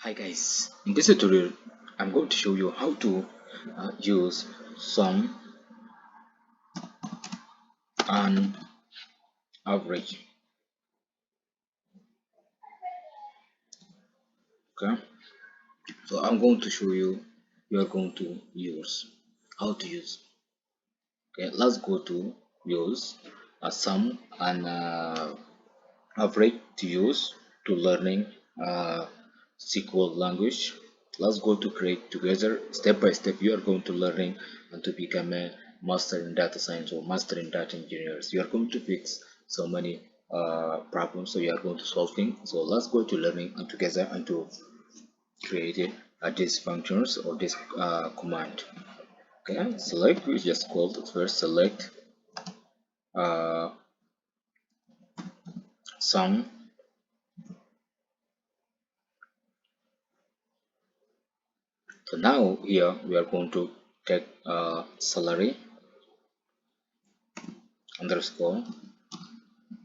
Hi guys, in this tutorial I'm going to show you how to use sum and average. Okay, so I'm going to show you are going to use how to use. Okay, let's go to use a sum and average to use to learning SQL language. Let's go to create together step by step. You are going to learning and to become a master in data science or master in data engineers. You are going to fix so many problems, so you are going to solving. So let's go to learning and together and to create it these functions or this command. Okay, select. We just called it first. Select uh, sum. So now here we are going to take salary underscore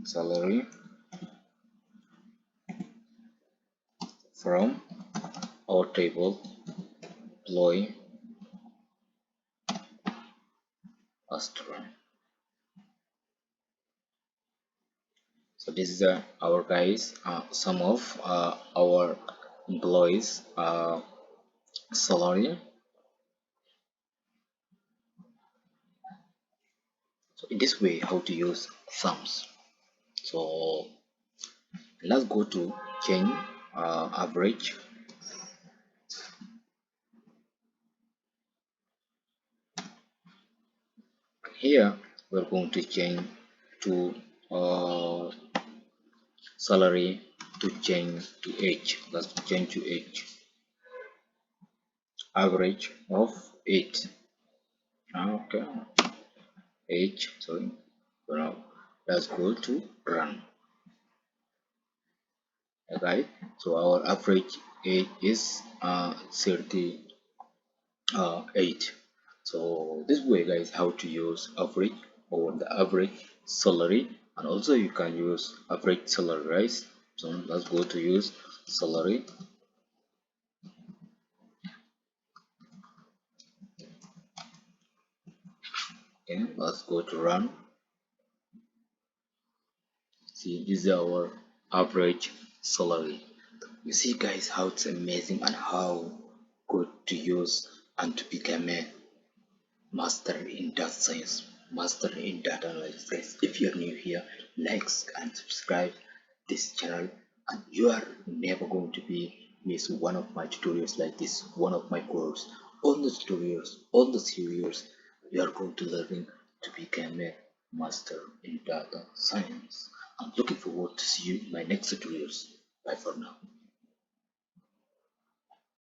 salary from our table employee Astra. So this is our guys some of our employees salary. So in this way how to use sums. So let's go to change average. Here we're going to change to salary to change to age. Let's change to age. Average of 8. Okay, age. Sorry. So now let's go to run. Okay, so our average age is 38. So this way, guys, how to use average or the average salary, and also you can use average salary, right? So let's go to use salary. Okay, let's go to run. See, this is our average salary. You see, guys, how it's amazing and how good to use and to become a master in data science, master in data analysis. If you're new here, like and subscribe this channel, and you are never going to be miss one of my tutorials like this, one of my course. All the tutorials, all the series, you are going to learning to become a master in data science. I'm looking forward to see you in my next tutorials. Bye for now.